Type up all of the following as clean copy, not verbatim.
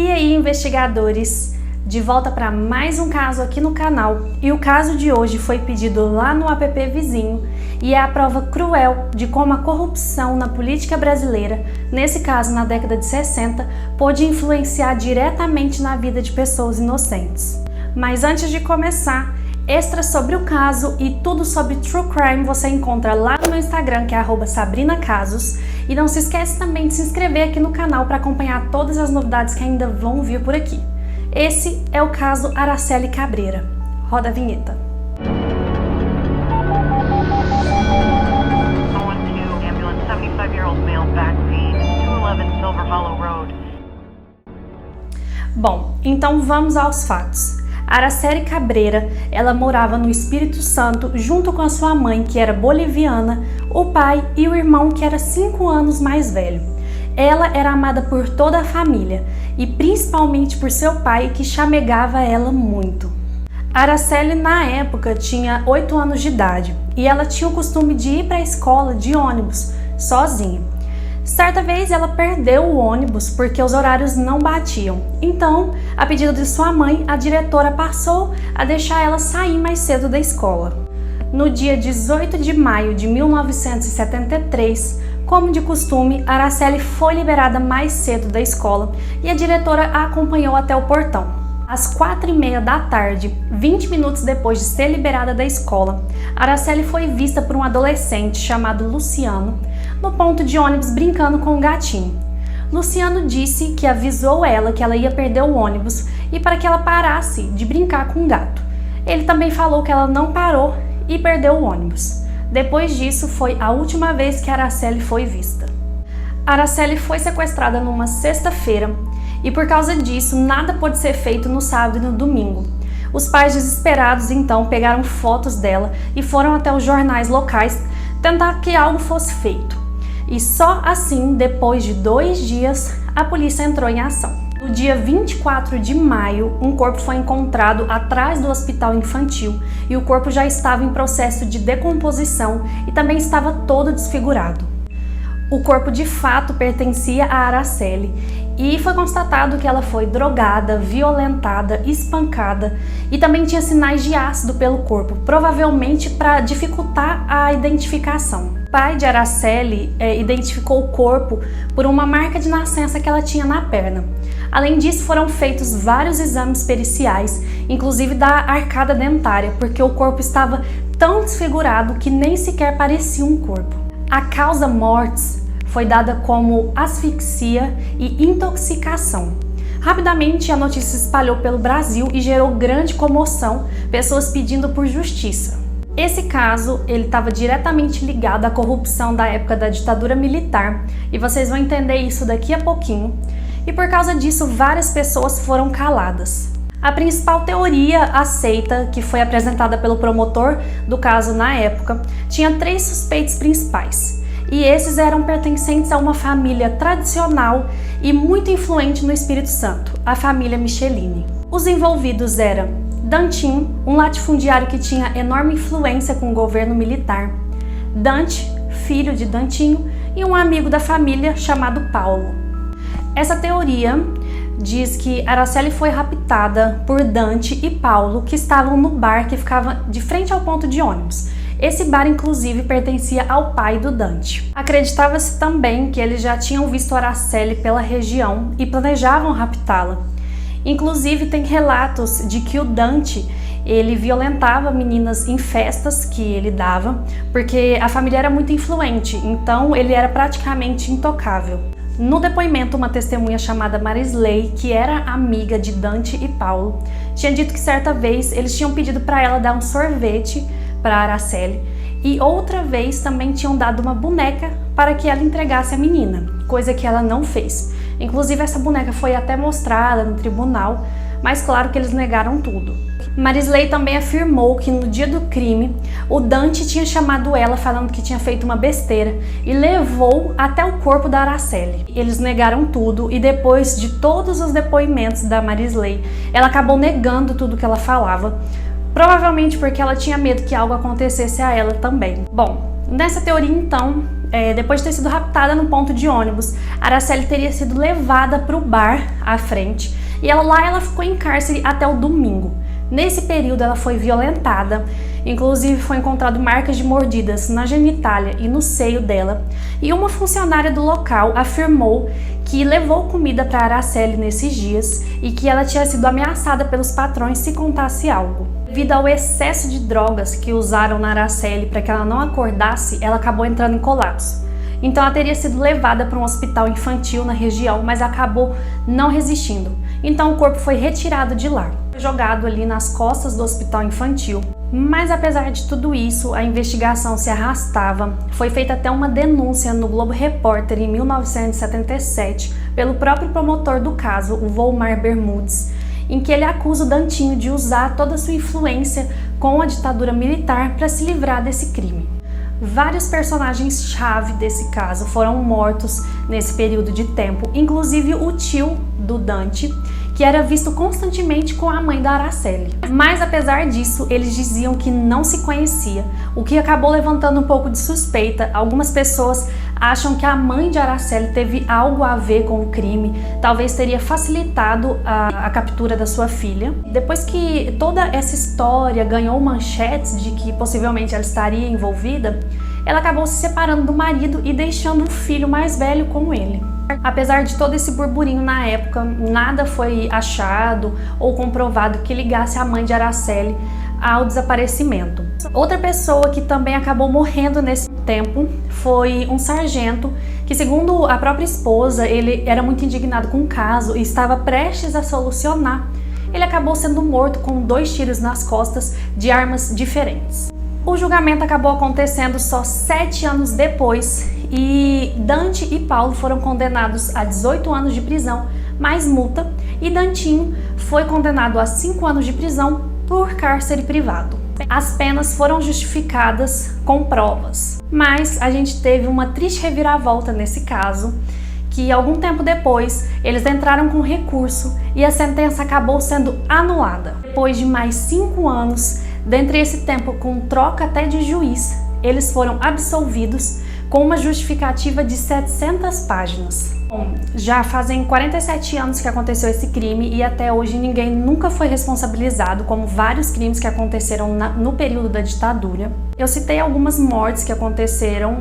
E aí, investigadores? De volta para mais um caso aqui no canal, e o caso de hoje foi pedido lá no app Vizinho e é a prova cruel de como a corrupção na política brasileira, nesse caso na década de 60, pôde influenciar diretamente na vida de pessoas inocentes. Mas antes de começar, extras sobre o caso e tudo sobre True Crime você encontra lá no meu Instagram, que é @SabrinaCasos, e não se esquece também de se inscrever aqui no canal para acompanhar todas as novidades que ainda vão vir por aqui. Esse é o caso Araceli Cabreira. Roda a vinheta. Bom, então vamos aos fatos. Araceli Cabreira, ela morava no Espírito Santo junto com a sua mãe, que era boliviana, o pai e o irmão, que era 5 anos mais velho. Ela era amada por toda a família e principalmente por seu pai, que chamegava ela muito. Araceli, na época, tinha 8 anos de idade e ela tinha o costume de ir para a escola de ônibus sozinha. Certa vez ela perdeu o ônibus porque os horários não batiam. Então, a pedido de sua mãe, a diretora passou a deixar ela sair mais cedo da escola. No dia 18 de maio de 1973, como de costume, Araceli foi liberada mais cedo da escola e a diretora a acompanhou até o portão. Às 4h30 da tarde, 20 minutos depois de ser liberada da escola, Araceli foi vista por um adolescente chamado Luciano no ponto de ônibus brincando com um gatinho. Luciano disse que avisou ela que ela ia perder o ônibus e para que ela parasse de brincar com o gato. Ele também falou que ela não parou e perdeu o ônibus. Depois disso, foi a última vez que Araceli foi vista. Araceli foi sequestrada numa sexta-feira e por causa disso, nada pôde ser feito no sábado e no domingo. Os pais desesperados, então, pegaram fotos dela e foram até os jornais locais tentar que algo fosse feito. E só assim, depois de 2 dias, a polícia entrou em ação. No dia 24 de maio, um corpo foi encontrado atrás do hospital infantil e o corpo já estava em processo de decomposição e também estava todo desfigurado. O corpo de fato pertencia a Araceli e foi constatado que ela foi drogada, violentada, espancada e também tinha sinais de ácido pelo corpo, provavelmente para dificultar a identificação. O pai de Araceli identificou o corpo por uma marca de nascença que ela tinha na perna. Além disso, foram feitos vários exames periciais, inclusive da arcada dentária, porque o corpo estava tão desfigurado que nem sequer parecia um corpo. A causa mortis foi dada como asfixia e intoxicação. Rapidamente, a notícia se espalhou pelo Brasil e gerou grande comoção, pessoas pedindo por justiça. Esse caso, ele estava diretamente ligado à corrupção da época da ditadura militar, e vocês vão entender isso daqui a pouquinho. E por causa disso, várias pessoas foram caladas. A principal teoria aceita, que foi apresentada pelo promotor do caso na época, tinha 3 suspeitos principais. E esses eram pertencentes a uma família tradicional e muito influente no Espírito Santo, a família Michelini. Os envolvidos eram Dantinho, um latifundiário que tinha enorme influência com o governo militar, Dante, filho de Dantinho, e um amigo da família chamado Paulo. Essa teoria diz que Araceli foi raptada por Dante e Paulo, que estavam no bar que ficava de frente ao ponto de ônibus. Esse bar, inclusive, pertencia ao pai do Dante. Acreditava-se também que eles já tinham visto Araceli pela região e planejavam raptá-la. Inclusive, tem relatos de que o Dante, ele violentava meninas em festas que ele dava, porque a família era muito influente, então ele era praticamente intocável. No depoimento, uma testemunha chamada Marisley, que era amiga de Dante e Paulo, tinha dito que certa vez eles tinham pedido para ela dar um sorvete para Araceli e outra vez também tinham dado uma boneca para que ela entregasse a menina, coisa que ela não fez. Inclusive, essa boneca foi até mostrada no tribunal, mas claro que eles negaram tudo. Marisley também afirmou que no dia do crime, o Dante tinha chamado ela falando que tinha feito uma besteira e levou até o corpo da Araceli. Eles negaram tudo e depois de todos os depoimentos da Marisley, ela acabou negando tudo que ela falava, provavelmente porque ela tinha medo que algo acontecesse a ela também. Bom, nessa teoria então, depois de ter sido raptada no ponto de ônibus, Araceli teria sido levada para o bar à frente e ela ficou em cárcere até o domingo. Nesse período ela foi violentada, inclusive foi encontrado marcas de mordidas na genitália e no seio dela, e uma funcionária do local afirmou que levou comida para Araceli nesses dias e que ela tinha sido ameaçada pelos patrões se contasse algo. Devido ao excesso de drogas que usaram na Araceli para que ela não acordasse, ela acabou entrando em colapso. Então ela teria sido levada para um hospital infantil na região, mas acabou não resistindo. Então o corpo foi retirado de lá, jogado ali nas costas do hospital infantil. Mas apesar de tudo isso, a investigação se arrastava. Foi feita até uma denúncia no Globo Repórter em 1977 pelo próprio promotor do caso, o Volmar Bermudes, em que ele acusa o Dantinho de usar toda a sua influência com a ditadura militar para se livrar desse crime. Vários personagens-chave desse caso foram mortos nesse período de tempo, inclusive o tio do Dante, que era visto constantemente com a mãe da Araceli. Mas apesar disso, eles diziam que não se conhecia, o que acabou levantando um pouco de suspeita. Algumas pessoas acham que a mãe de Araceli teve algo a ver com o crime, talvez teria facilitado a captura da sua filha. Depois que toda essa história ganhou manchetes de que possivelmente ela estaria envolvida, ela acabou se separando do marido e deixando um filho mais velho com ele. Apesar de todo esse burburinho na época, nada foi achado ou comprovado que ligasse a mãe de Araceli ao desaparecimento. Outra pessoa que também acabou morrendo nesse tempo foi um sargento que, segundo a própria esposa, ele era muito indignado com o caso e estava prestes a solucionar. Ele acabou sendo morto com 2 tiros nas costas de armas diferentes. O julgamento acabou acontecendo só 7 anos depois e Dante e Paulo foram condenados a 18 anos de prisão mais multa, e Dantinho foi condenado a 5 anos de prisão por cárcere privado. As penas foram justificadas com provas, mas a gente teve uma triste reviravolta nesse caso, que algum tempo depois eles entraram com recurso e a sentença acabou sendo anulada. Depois de mais 5 anos, dentre esse tempo com troca até de juiz, eles foram absolvidos com uma justificativa de 700 páginas. Bom, já fazem 47 anos que aconteceu esse crime e até hoje ninguém nunca foi responsabilizado, como vários crimes que aconteceram no período da ditadura. Eu citei algumas mortes que aconteceram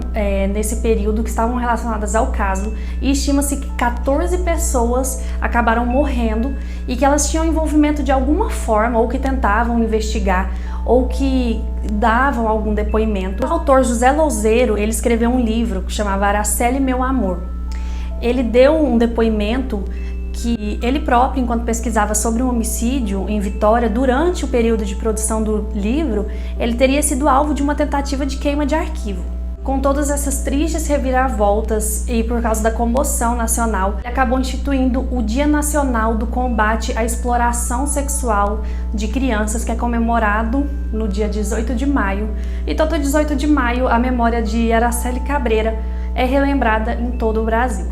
nesse período que estavam relacionadas ao caso, e estima-se que 14 pessoas acabaram morrendo e que elas tinham envolvimento de alguma forma, ou que tentavam investigar, ou que davam algum depoimento. O autor José Louzeiro, ele escreveu um livro que chamava Araceli, Meu Amor. Ele deu um depoimento que ele próprio, enquanto pesquisava sobre um homicídio em Vitória, durante o período de produção do livro, ele teria sido alvo de uma tentativa de queima de arquivo. Com todas essas tristes reviravoltas e por causa da comoção nacional, ele acabou instituindo o Dia Nacional do Combate à Exploração Sexual de Crianças, que é comemorado no dia 18 de maio. E todo 18 de maio a memória de Araceli Cabreira é relembrada em todo o Brasil.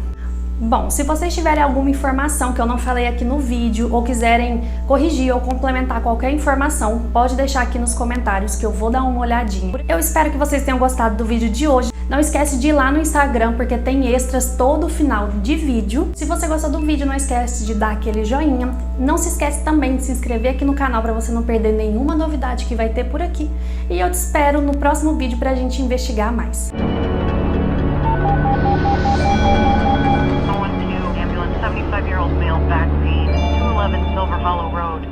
Bom, se vocês tiverem alguma informação que eu não falei aqui no vídeo ou quiserem corrigir ou complementar qualquer informação, pode deixar aqui nos comentários que eu vou dar uma olhadinha. Eu espero que vocês tenham gostado do vídeo de hoje. Não esquece de ir lá no Instagram porque tem extras todo final de vídeo. Se você gostou do vídeo, não esquece de dar aquele joinha. Não se esquece também de se inscrever aqui no canal para você não perder nenhuma novidade que vai ter por aqui. E eu te espero no próximo vídeo pra gente investigar mais. 75-year-old male back scene, 211 Silver Hollow Road.